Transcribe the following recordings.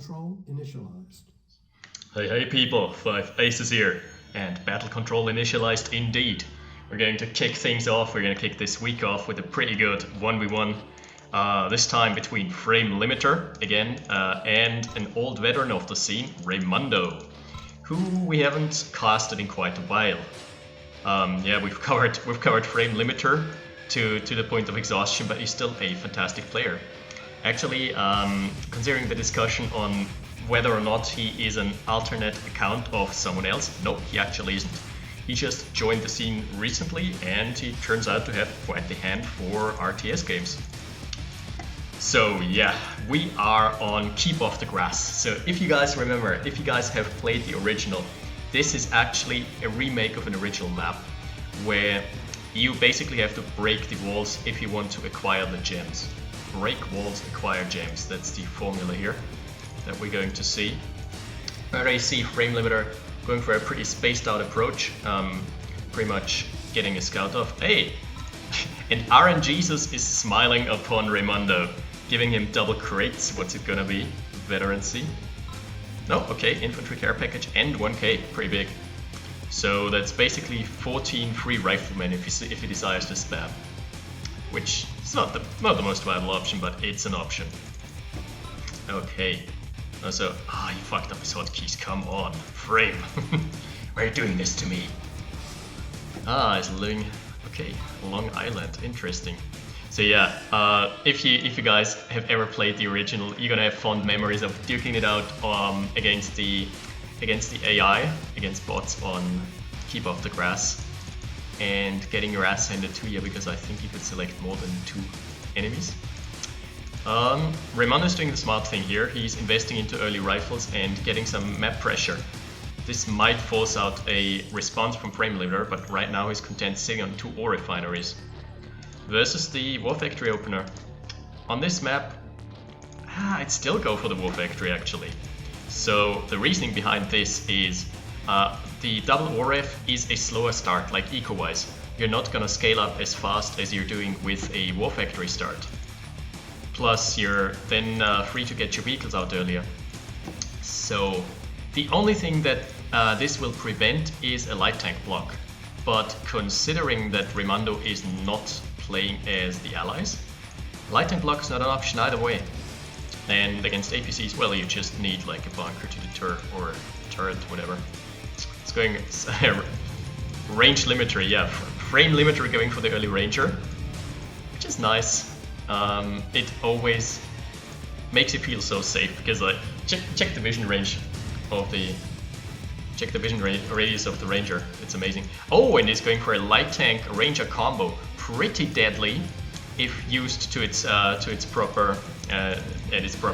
control initialized. Hey people, 5 Aces here, and battle control initialized indeed. We're going to kick things off, we're going to kick this week off with a pretty good 1v1, this time between FrameLimiter again, and an old veteran of the scene, Raymundo, who we haven't casted in quite a while. Yeah, we've covered FrameLimiter to the point of exhaustion, but he's still a fantastic player. Actually, considering the discussion on whether or not he is an alternate account of someone else, nope, he actually isn't. He just joined the scene recently and he turns out to have quite the hand for RTS games. So yeah, we are on Keep Off the Grass. So if you guys remember, if you guys have played the original, this is actually a remake of an original map where you basically have to break the walls if you want to acquire the gems. Break walls, acquire gems, that's the formula here that we're going to see. Already see FrameLimiter going for a pretty spaced out approach, pretty much getting a scout off. Hey! And RNG Satan is smiling upon Raymundo, giving him double crates. What's it gonna be? Veterancy? No, okay, infantry care package and 1k, pretty big. So that's basically 14 free riflemen if he decides to spam. Which is not the most viable option, but it's an option. Okay. Also, he fucked up his hotkeys, come on, Frame. Why are you doing this to me? He's living, okay, Long Island, interesting. So yeah, if you guys have ever played the original, you're gonna have fond memories of duking it out against the AI, against bots on Keep Off the Grass, and getting your ass handed to you because I think you could select more than 2 enemies. Raymundo's doing the smart thing here. He's investing into early rifles and getting some map pressure. This might force out a response from FrameLimiter, but right now he's content sitting on 2 ore refineries. Versus the War Factory opener. On this map, I'd still go for the War Factory actually. So the reasoning behind this is the double ore ref is a slower start, like eco-wise. You're not gonna scale up as fast as you're doing with a War Factory start. Plus, you're then free to get your vehicles out earlier. So, the only thing that this will prevent is a light tank block. But considering that Raymundo is not playing as the allies, light tank block is not an option either way. And against APCs, well, you just need like a bunker to deter, or a turret, whatever. It's going range limiter, yeah. FrameLimiter going for the early ranger, which is nice. It always makes you feel so safe because check the vision range of the radius of the ranger. It's amazing. Oh, and it's going for a light tank ranger combo, pretty deadly if used to its proper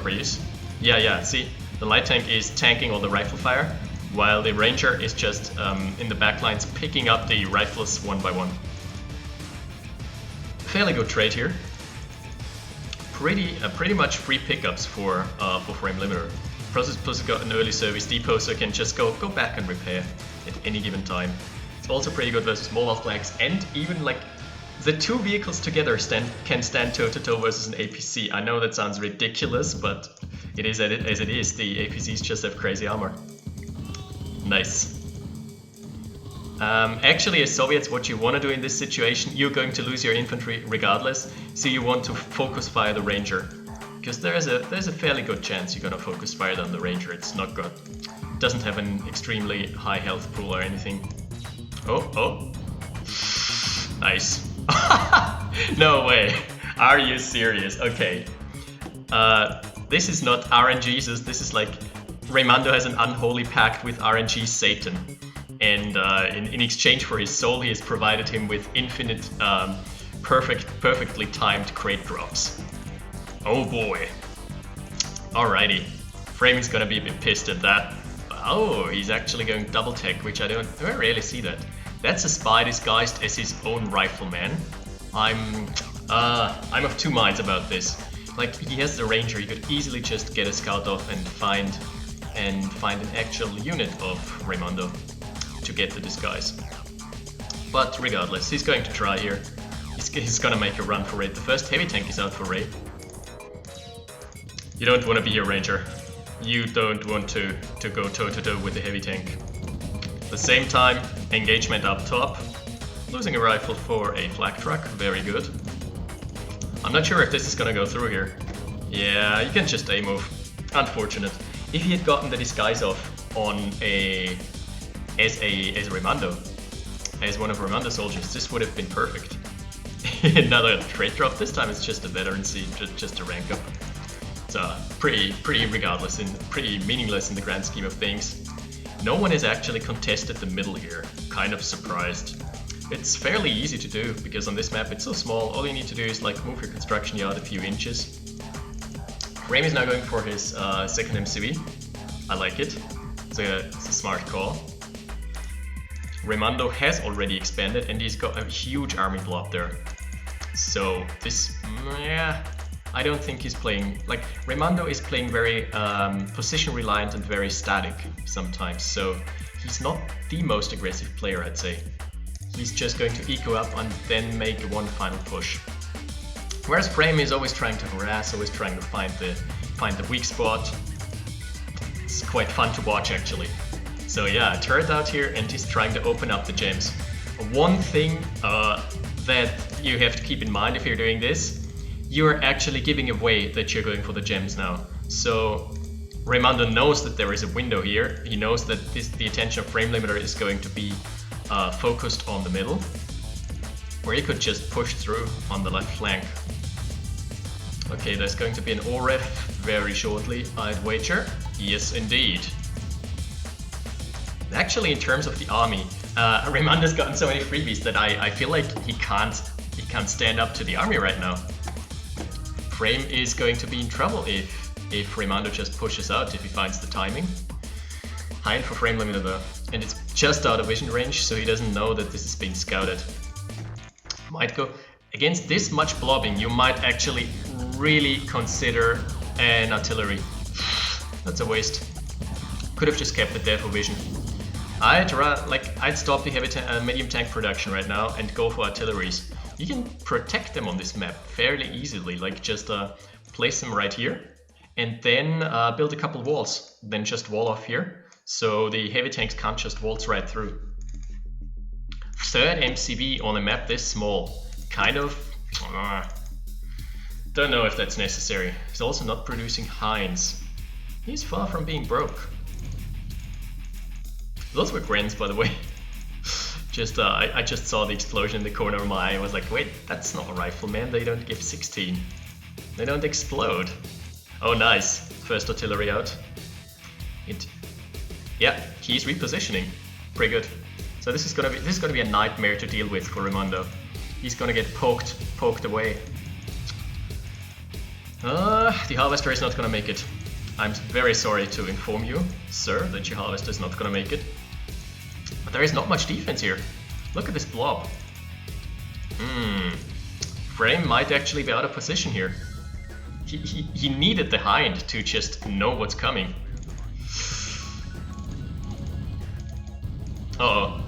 use. Yeah. See, the light tank is tanking all the rifle fire, while the ranger is just in the backlines picking up the rifles one by one. Fairly good trade here. Pretty much free pickups for FrameLimiter. Plus got an early service depot, so it can just go back and repair at any given time. It's also pretty good versus mobile flags, and even like the 2 vehicles together can stand toe to toe versus an APC. I know that sounds ridiculous, but it is as it is. The APCs just have crazy armor. Nice. Actually, as Soviets, what you want to do in this situation, you're going to lose your infantry regardless, so you want to focus fire the ranger, because there's a fairly good chance you're gonna focus fire on the ranger. It's not good. It doesn't have an extremely high health pool or anything. Oh, nice. No way. Are you serious? Okay. This is not RNG Satan. This is like Raymundo has an unholy pact with RNG Satan. And in exchange for his soul, he has provided him with infinite, perfectly timed crate drops. Oh boy. Alrighty. Frame is gonna be a bit pissed at that. Oh, he's actually going double tech, which I don't rarely see that. That's a spy disguised as his own rifleman. I'm of 2 minds about this. Like, he has the ranger, he could easily just get a scout off and find an actual unit of Raymundo to get the disguise. But regardless, he's going to try here. He's gonna make a run for raid. The first heavy tank is out for raid. You don't want to be a ranger. you don't want to go toe-to-toe with the heavy tank. At the same time, engagement up top. Losing a rifle for a flak truck, very good. I'm not sure if this is gonna go through here. Yeah, you can just A-move. Unfortunate. If he had gotten the disguise off on as Raymundo, as one of Raymundo's soldiers, this would have been perfect. Another trait drop. This time it's just a veteran seat, just a rank up. It's pretty regardless and pretty meaningless in the grand scheme of things. No one has actually contested the middle here. Kind of surprised. It's fairly easy to do because on this map it's so small. All you need to do is like move your construction yard a few inches. Frame is now going for his second MCV. I like it. It's a smart call. Raymundo has already expanded and he's got a huge army blob there. So this, yeah, I don't think he's playing, like Raymundo is playing very position reliant and very static sometimes. So he's not the most aggressive player, I'd say. He's just going to eco up and then make one final push. Whereas Frame is always trying to harass, always trying to find the weak spot. It's quite fun to watch actually. So yeah, turret out here and he's trying to open up the gems. One thing that you have to keep in mind if you're doing this, you're actually giving away that you're going for the gems now. So Raymundo knows that there is a window here. He knows that the attention of FrameLimiter is going to be focused on the middle, where he could just push through on the left flank. Okay, there's going to be an OREF very shortly, I'd wager. Yes, indeed. Actually, in terms of the army, Raymundo's gotten so many freebies that I feel like he can't stand up to the army right now. Frame is going to be in trouble if Raymundo just pushes out, if he finds the timing. Hind for FrameLimiter though, and it's just out of vision range, so he doesn't know that this is being scouted. Might go against this much blobbing. You might actually really consider an artillery. That's a waste. Could have just kept the depth of vision. I'd stop the heavy medium tank production right now and go for artilleries. You can protect them on this map fairly easily, like just place them right here and then build a couple walls, then just wall off here. So the heavy tanks can't just waltz right through. Third MCV on a map this small. Kind of... don't know if that's necessary. He's also not producing Hinds. He's far from being broke. Those were Grens, by the way. I just saw the explosion in the corner of my eye. I was like, wait, that's not a rifle, man. They don't give 16. They don't explode. Oh, nice. First artillery out. Yeah, he's repositioning. Pretty good. So this is gonna be a nightmare to deal with for Raymundo. He's gonna get poked away. The harvester is not gonna make it. I'm very sorry to inform you, sir, that your harvester is not gonna make it. But there is not much defense here. Look at this blob. Frame might actually be out of position here. He needed the Hind to just know what's coming. Uh-oh.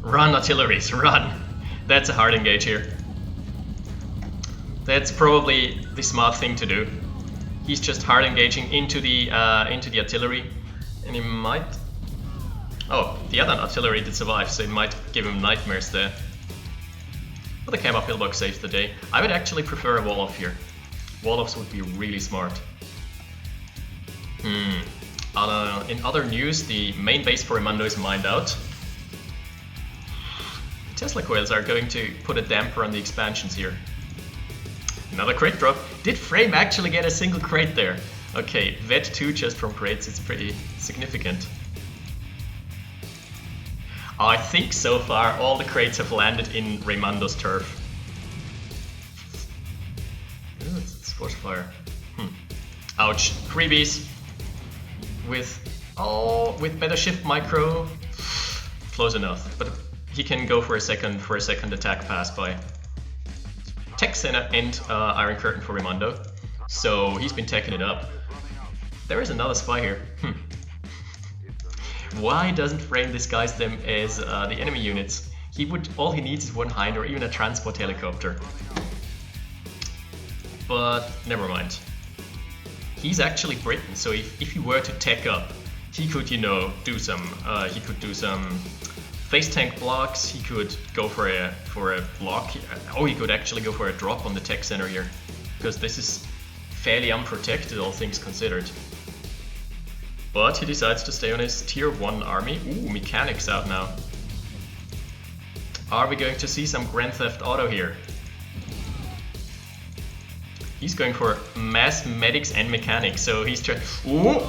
Run, artilleries, run! That's a hard engage here. That's probably the smart thing to do. He's just hard engaging into the artillery, and he might... Oh, the other artillery did survive, so it might give him nightmares there. But the cam-up pillbox saves the day. I would actually prefer a wall-off here. Wall-offs would be really smart. In other news, the main base for Raymundo is mined out. Tesla coils are going to put a damper on the expansions here. Another crate drop. Did Frame actually get a single crate there? Okay, Vet 2 just from crates is pretty significant. I think so far all the crates have landed in Raymundo's turf. Ooh, it's force fire. Ouch. Freebies. With better shift micro. Close enough, but he can go for a second attack pass by Tech Center and Iron Curtain for Raymundo. So he's been teching it up. There is another spy here. Why doesn't Frame disguise them as the enemy units? All he needs is one Hind or even a transport helicopter. But never mind. he's actually Britain, so if he were to tech up, he could, you know, do some face tank blocks. He could go for a block. Oh, he could actually go for a drop on the tech center here, because this is fairly unprotected, all things considered. But he decides to stay on his tier 1 army. Ooh, mechanics out now. Are we going to see some Grand Theft Auto here? He's going for mass medics and mechanics, so he's trying. Ooh!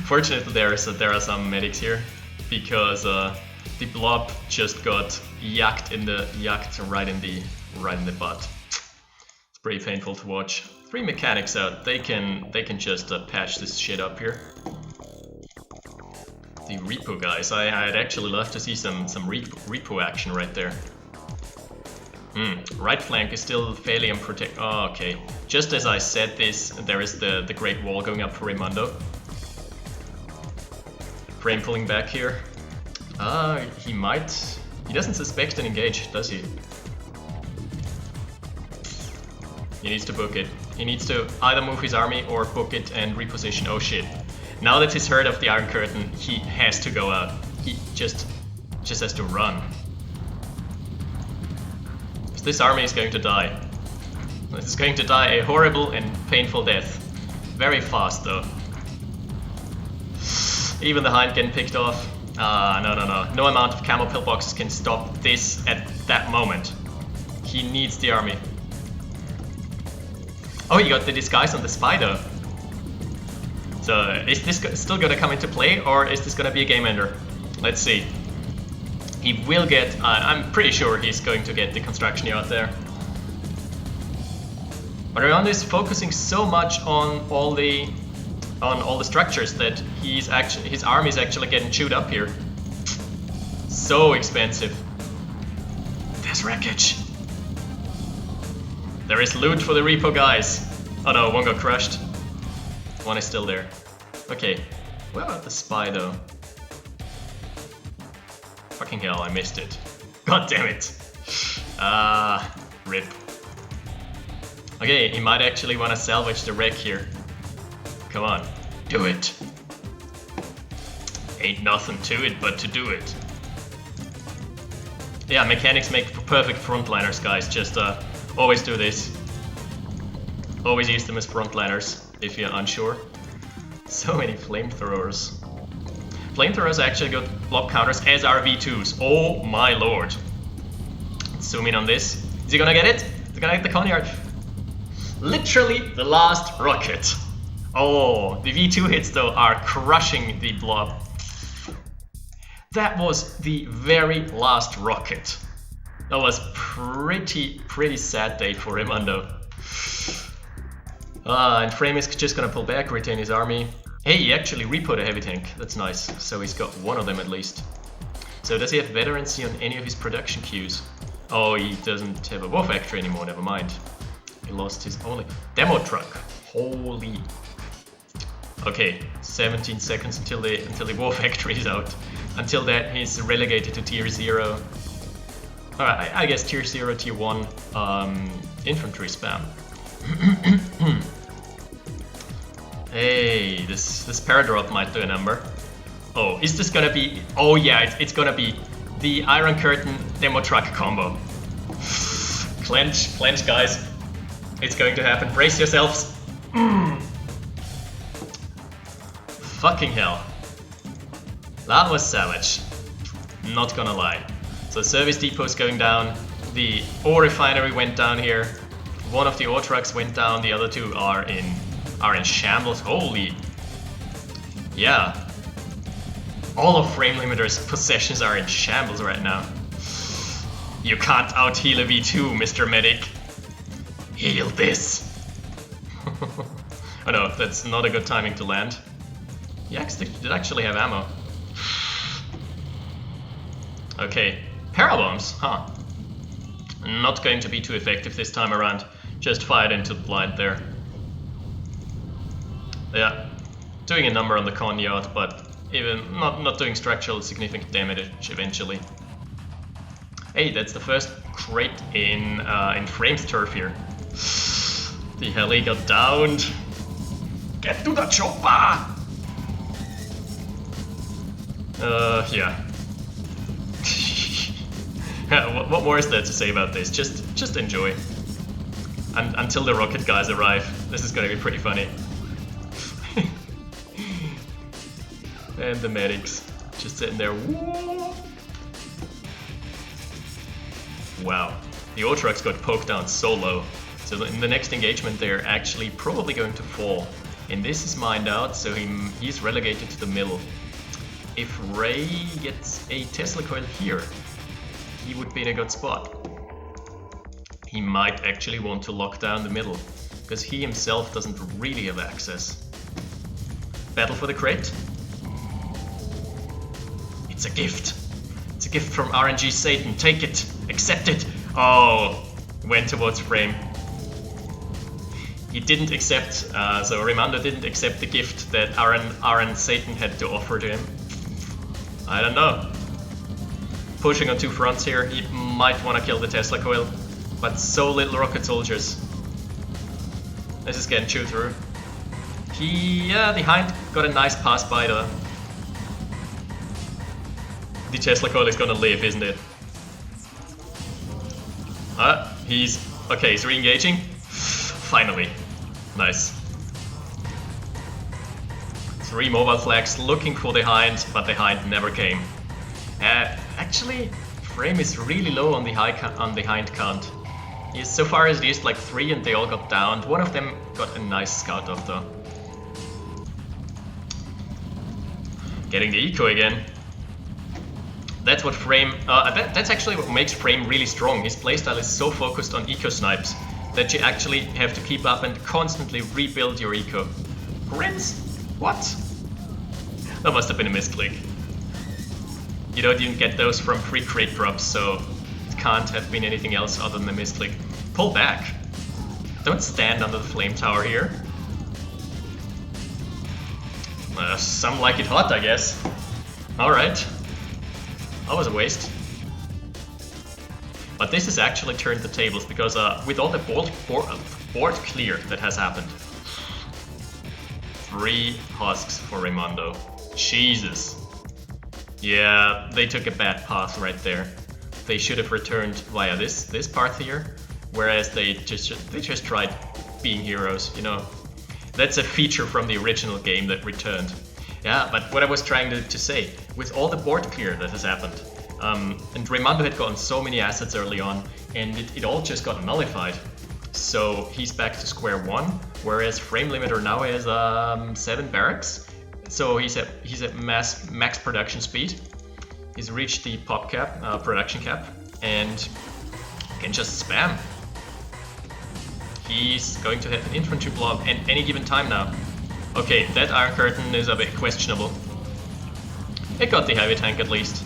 Fortunately, there are some medics here, because the blob just got yacked right in the butt. It's pretty painful to watch. 3 mechanics out. They can just patch this shit up here. The repo guys. I'd actually love to see some repo action right there. Right flank is still fairly unprotected. Oh, okay. Just as I said this, there is the Great Wall going up for Raymundo. Frame pulling back here. He doesn't suspect an engage, does he? He needs to book it. He needs to either move his army or book it and reposition. Oh shit. Now that he's heard of the Iron Curtain, he has to go out. He just has to run. This army is going to die. This is going to die a horrible and painful death. Very fast though. Even the Hind getting picked off. No. No amount of camo pillboxes can stop this at that moment. He needs the army. Oh, he got the disguise on the spy though. So is this still gonna come into play, or is this gonna be a game ender? Let's see. He will get, I'm pretty sure he's going to get the construction yard there. But Raymundo is focusing so much on all the structures that his army is actually getting chewed up here. So expensive. There's wreckage. There is loot for the repo guys. Oh no, one got crushed. One is still there. Okay, where about the spy though? Fucking hell, I missed it. God damn it. Rip. Okay, he might actually want to salvage the wreck here. Come on, do it. Ain't nothing to it but to do it. Yeah, mechanics make perfect frontliners, guys. Just always do this. Always use them as frontliners if you're unsure. So many flamethrowers. Flamethrowers are actually good blob counters, as are V2s. Oh my lord. Let's zoom in on this. Is he gonna get it? Is he gonna get the Conyard? Literally the last rocket. Oh, the V2 hits though are crushing the blob. That was the very last rocket. That was pretty sad day for Raymundo. And Frame is just gonna pull back, retain his army. Hey, he actually repoed a heavy tank. That's nice. So he's got one of them at least. So does he have veterancy on any of his production queues? Oh, he doesn't have a war factory anymore. Never mind. He lost his only demo truck. Holy. Okay, 17 seconds until the war factory is out. Until that, he's relegated to tier 0. Alright, I guess tier 0, tier 1 infantry spam. Hey, this paradrop might do a number. Oh, is this gonna be... Oh yeah, it's gonna be the Iron Curtain demo truck combo. Clench, guys. It's going to happen. Brace yourselves. Fucking hell. That was savage. Not gonna lie. So service depot's going down. The ore refinery went down here. One of the ore trucks went down. The other two are in shambles. Holy. Yeah. All of FrameLimiters possessions are in shambles right now. You can't out-heal a V2, Mr. Medic. Heal this. Oh no, that's not a good timing to land. Yeah, did actually have ammo. Okay, parabombs, huh? Not going to be too effective this time around. Just fired into the blind there. Yeah, doing a number on the Conyard, but even not doing structural significant damage eventually. Hey, that's the first crate in Frame's turf here. The heli got downed. Get to the chopper! Yeah. What more is there to say about this? Just enjoy. And until the rocket guys arrive. This is gonna be pretty funny. And the medics just sitting there. Woo! Wow. The O-Trucks got poked down so low. So in the next engagement they're actually probably going to fall. And this is mined out, so he's relegated to the middle. If Ray gets a Tesla coil here, he would be in a good spot. He might actually want to lock down the middle, because he himself doesn't really have access. Battle for the crate. It's a gift. It's a gift from RNG Satan. Take it. Accept it. Oh, went towards Frame. He didn't accept, so Raymundo didn't accept the gift that RN Satan had to offer to him. I don't know. Pushing on two fronts here, he might want to kill the Tesla coil, but so little rocket soldiers. This is getting chewed through. The Hind got a nice pass by though. The Tesla coil is gonna live, isn't it? He's re-engaging. Finally. Nice. 3 mobile flags looking for the Hind, but the Hind never came. Actually, Frame is really low on the Hind count. So far he's used like 3 and they all got downed. One of them got a nice scout off though. Getting the eco again. That's what Frame, that's actually what makes Frame really strong. His playstyle is so focused on eco snipes that you actually have to keep up and constantly rebuild your eco. Grins? What? That must have been a misclick. You don't even get those from free crate drops, so it can't have been anything else other than a misclick. Pull back. Don't stand under the flame tower here. Some like it hot, I guess. Alright. That was a waste. But this has actually turned the tables, because with all the board clear that has happened. 3 husks for Raymundo. Jesus. Yeah, they took a bad path right there. They should have returned via this path here, whereas they just tried being heroes, you know. That's a feature from the original game that returned. Yeah, but what I was trying to say, with all the board clear that has happened, and Raymundo had gotten so many assets early on, and it all just got nullified. So he's back to square one, whereas FrameLimiter now has 7 barracks. So he's at max production speed. He's reached the pop cap, production cap, and can just spam. He's going to have an infantry blob at any given time now. Okay, that Iron Curtain is a bit questionable. It got the heavy tank at least.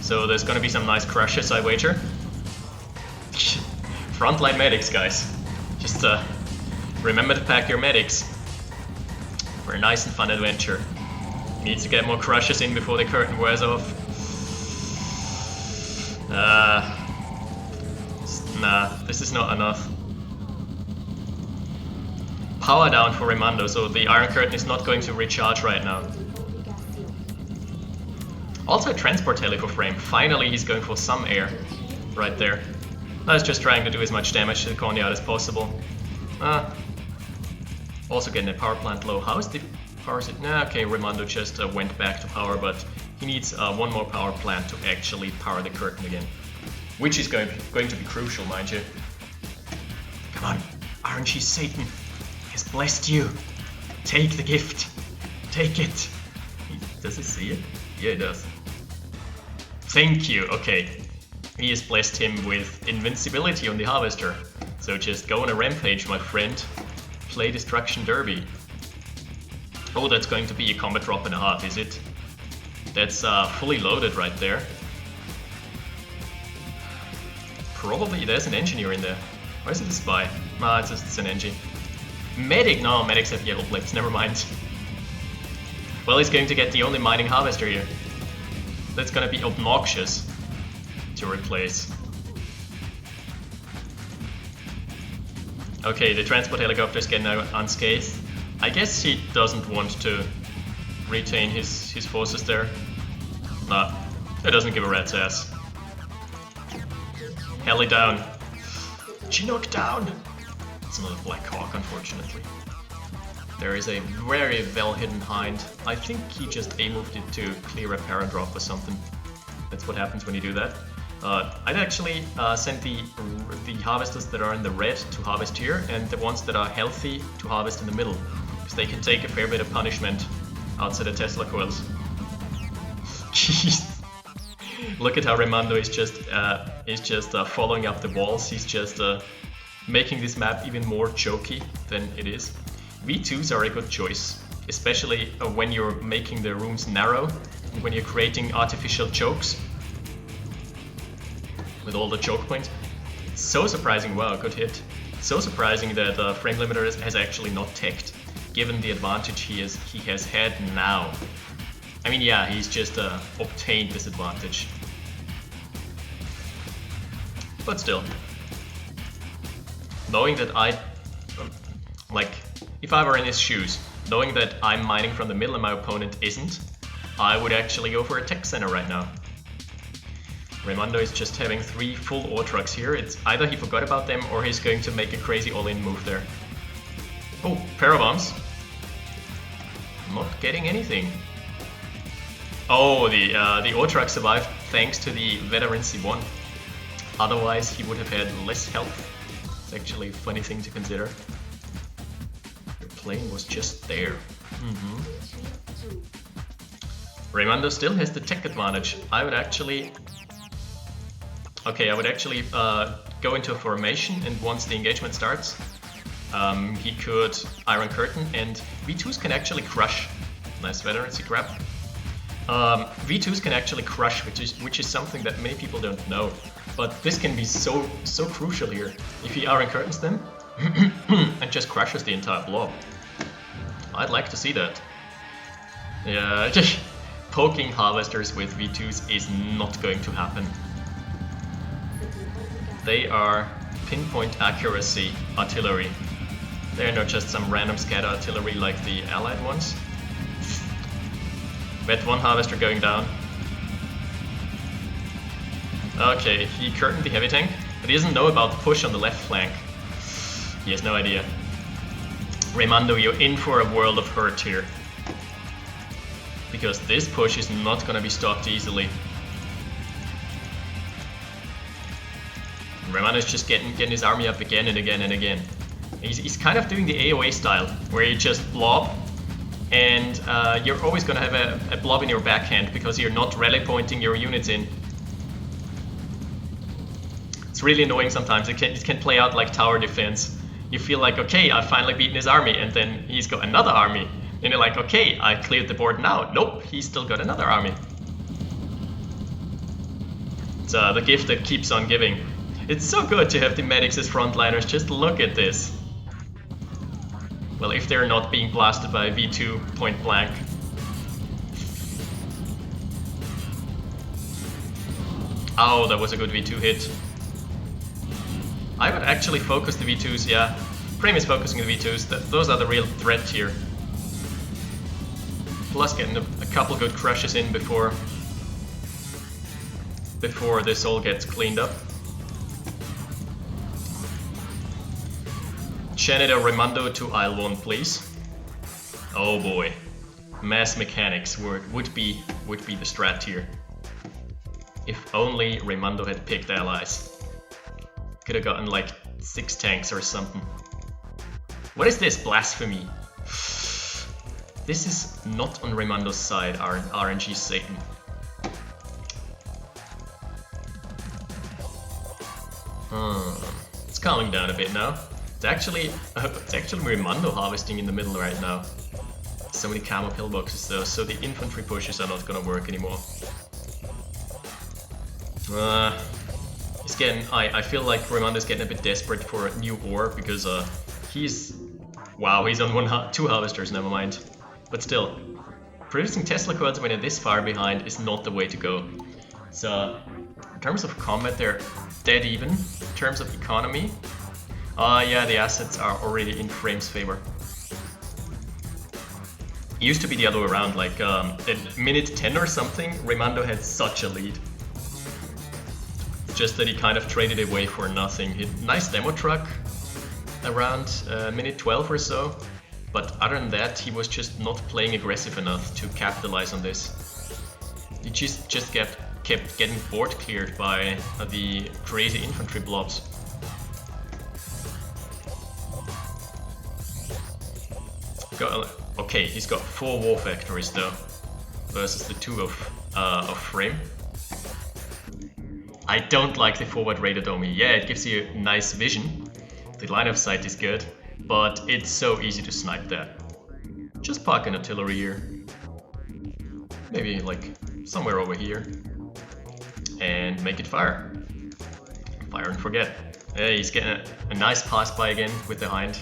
So there's gonna be some nice crushes, I wager. Frontline Medics, guys. Just remember to pack your medics for a nice and fun adventure. Needs to get more crushes in before the curtain wears off. Nah, this is not enough. Power down for Raymundo, so the Iron Curtain is not going to recharge right now. Also a transport heli for Frame. Finally he's going for some air right there. Now he's just trying to do as much damage to the Coneyard as possible. Also getting a power plant low. How is the power? Nah, okay, Raymundo just went back to power, but he needs one more power plant to actually power the curtain again. Which is going to be crucial, mind you. Come on, RNG Satan has blessed you. Take the gift. Take it. Does he see it? Yeah, he does. Thank you. Okay. He has blessed him with invincibility on the Harvester. So just go on a rampage, my friend. Play Destruction Derby. Oh, that's going to be a combat drop and a half, is it? That's fully loaded right there. Probably there's an engineer in there. Or is it a spy? Nah, it's an engine. Medic? No, medics have yellow blips, never mind. Well, he's going to get the only mining harvester here. That's gonna be obnoxious to replace. Okay, the transport helicopter is getting out unscathed. I guess he doesn't want to retain his forces there. Nah, it doesn't give a rat's ass. Heli down. Chinook down! It's another Black Hawk, unfortunately. There is a very well hidden hind. I think he just A-moved it to clear a paradrop or something. That's what happens when you do that. I'd actually send the harvesters that are in the red to harvest here, and the ones that are healthy to harvest in the middle, because they can take a fair bit of punishment outside the Tesla coils. Jeez. Look at how Raymundo is just following up the walls. He's just making this map even more jokey than it is. V2s are a good choice, especially when you're making the rooms narrow and when you're creating artificial chokes with all the choke points. So surprising, wow, good hit. So surprising that FrameLimiter has actually not teched, given the advantage he has had now. I mean, yeah, he's just obtained this advantage. But still, knowing that if I were in his shoes, knowing that I'm mining from the middle and my opponent isn't, I would actually go for a tech center right now. Raymundo is just having 3 full ore trucks here. It's either he forgot about them or he's going to make a crazy all-in move there. Oh, parabombs. Not getting anything. Oh, the ore truck survived thanks to the veteran C1. Otherwise, he would have had less health. It's actually a funny thing to consider. The plane was just there. Raymundo still has the tech advantage. I would actually go into a formation, and once the engagement starts, he could Iron Curtain, and V2s can actually crush. Nice veterancy grab. V2s can actually crush, which is something that many people don't know. But this can be so crucial here. If he Iron Curtains them and just crushes the entire blob. I'd like to see that. Yeah, just poking harvesters with V2s is not going to happen. They are pinpoint accuracy artillery. They're not just some random scatter artillery like the allied ones. Met one harvester going down. Okay, he curtained the heavy tank, but he doesn't know about the push on the left flank. He has no idea. Raymundo, you're in for a world of hurt here. Because this push is not gonna be stopped easily. Raymundo's just getting his army up again and again and again. He's kind of doing the AOA style, where you just blob, and you're always gonna have a blob in your backhand because you're not rally pointing your units in. It's really annoying sometimes. It can play out like tower defense. You feel like, okay, I've finally beaten his army, and then he's got another army. And you're like, okay, I cleared the board now. Nope, he's still got another army. It's the gift that keeps on giving. It's so good to have the medics as frontliners. Just look at this. Well, if they're not being blasted by V2 point blank. Oh, that was a good V2 hit. I would actually focus the V2s, yeah. Frame is focusing the V2s, those are the real threat here. Plus getting a couple good crushes in before this all gets cleaned up. Janitor Raymundo to aisle 1, please. Oh boy. Mass mechanics would be the strat here. If only Raymundo had picked allies. Could have gotten like 6 tanks or something. What is this? Blasphemy. This is not on Raymundo's side, RNG Satan. It's calming down a bit now. It's actually Raymundo harvesting in the middle right now. So many camo pillboxes though, so the infantry pushes are not gonna work anymore. I feel like Raymundo's getting a bit desperate for a new ore because he's on 2 harvesters, never mind. But still, producing Tesla coils when you're this far behind is not the way to go. So in terms of combat, they're dead even. In terms of economy, Yeah, the assets are already in Frame's favor. It used to be the other way around, like at minute 10 or something, Raymundo had such a lead. Just that he kind of traded away for nothing. He had a nice demo truck around minute 12 or so, but other than that, he was just not playing aggressive enough to capitalize on this. He just kept getting board cleared by the crazy infantry blobs. Okay, he's got 4 war factories though, versus the 2 of Frame. I don't like the forward radar dummy. Yeah, it gives you nice vision. The line of sight is good, but it's so easy to snipe that. Just park an artillery here. Maybe like somewhere over here. And make it fire. Fire and forget. Hey, he's getting a nice pass by again with the Hind.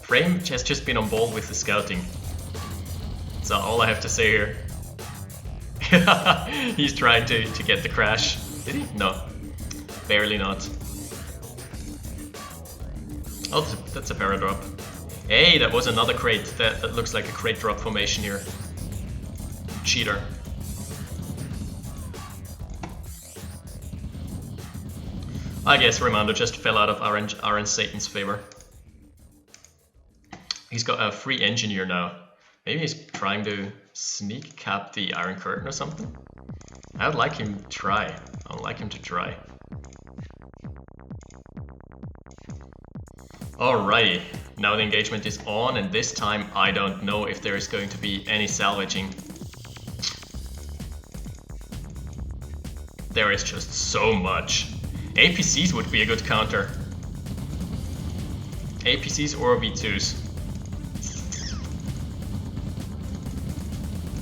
Frame has just been on ball with the scouting. That's all I have to say here. He's trying to get the crash. Did he? No. Barely not. Oh, that's a paradrop. Hey, that was another crate. That looks like a crate drop formation here. Cheater. I guess Raymundo just fell out of RNG Satan's favor. He's got a free engineer now. Maybe he's trying to sneak cap the Iron Curtain or something? I would like him to try. I would like him to try. Alrighty, now the engagement is on, and this time I don't know if there is going to be any salvaging. There is just so much. APCs would be a good counter. APCs or V2s.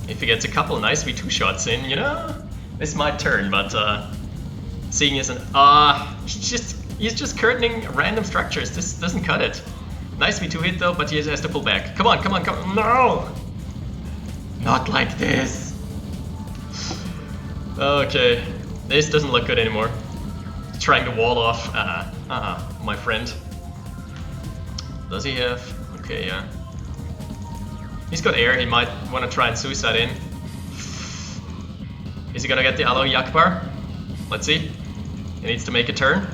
If he gets a couple nice V2 shots in, you know, this might turn, but seeing as an he's just curtaining random structures. This doesn't cut it. Nice V2 hit though, but he has to pull back. Come on, come on, come on. No! Not like this. Okay, this doesn't look good anymore. Trying to wall off. My friend. Does he have? Okay, yeah. He's got air, he might want to try and suicide in. Is he gonna get the Alloy Yakbar? Let's see. He needs to make a turn.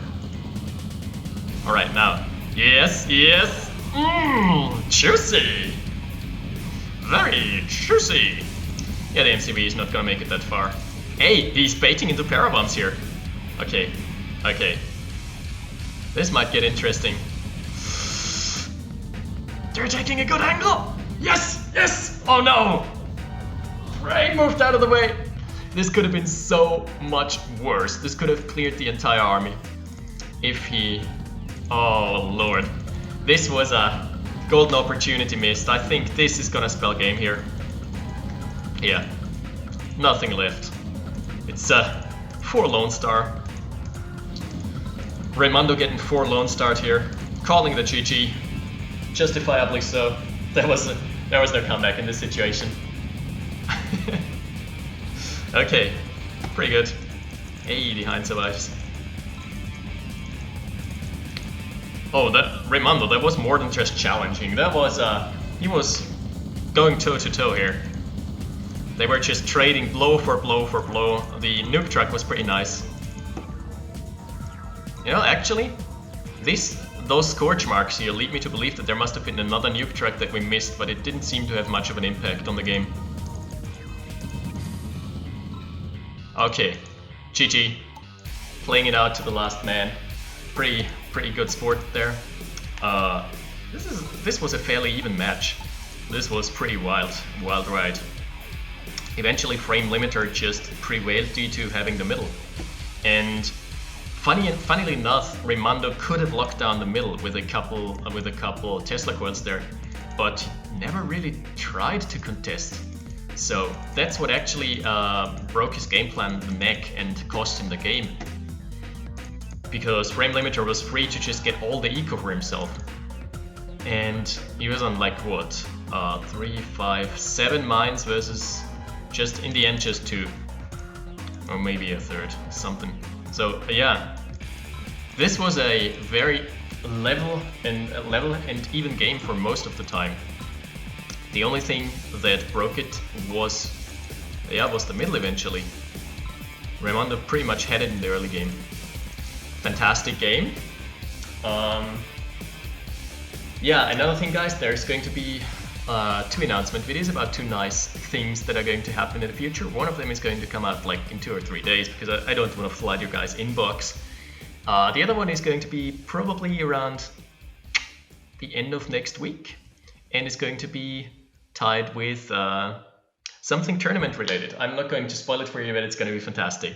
Alright, now. Yes, yes! Juicy! Very juicy! Yeah, the MCV is not gonna make it that far. Hey, he's baiting into parabombs here. Okay, okay. This might get interesting. They're taking a good angle! Yes! Yes! Oh no! Frame moved out of the way! This could have been so much worse. This could have cleared the entire army. If he... Oh lord. This was a golden opportunity missed. I think this is gonna spell game here. Yeah. Nothing left. It's 4 Lone Star. Raymundo getting 4 Lone Star here. Calling the GG. Justifiably so. There was no comeback in this situation. Okay, pretty good. Hey, the Hind survives. Oh, that Raymundo, that was more than just challenging. That was he was going toe to toe here. They were just trading blow for blow for blow. The nuke truck was pretty nice. You know, actually, those scorch marks here lead me to believe that there must have been another nuke truck that we missed, but it didn't seem to have much of an impact on the game. Okay, GG. Playing it out to the last man. Pretty good sport there. This was a fairly even match. This was pretty wild ride. Eventually FrameLimiter just prevailed due to having the middle. And funnily enough, Raymundo could have locked down the middle with a couple Tesla coils there, but never really tried to contest. So that's what actually broke his game plan in the neck and cost him the game. Because FrameLimiter was free to just get all the eco for himself. And he was on like what? 3, 5, 7 mines versus just in the end just 2. Or maybe a third, something. So yeah, This was a very level and even game for most of the time. The only thing that broke it was the middle eventually. Raymundo pretty much had it in the early game. Fantastic game. Yeah, another thing, guys, there's going to be 2 announcement videos about 2 nice things that are going to happen in the future. One of them is going to come out like in 2 or 3 days because I don't want to flood your guys' inbox. The other one is going to be probably around the end of next week, and it's going to be tied with something tournament related. I'm not going to spoil it for you, but it's going to be fantastic.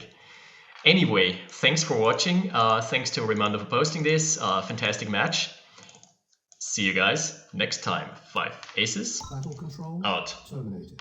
Anyway, thanks for watching. Thanks to Raymundo for posting this. Fantastic match. See you guys next time. 5 aces. Battle control out. terminated.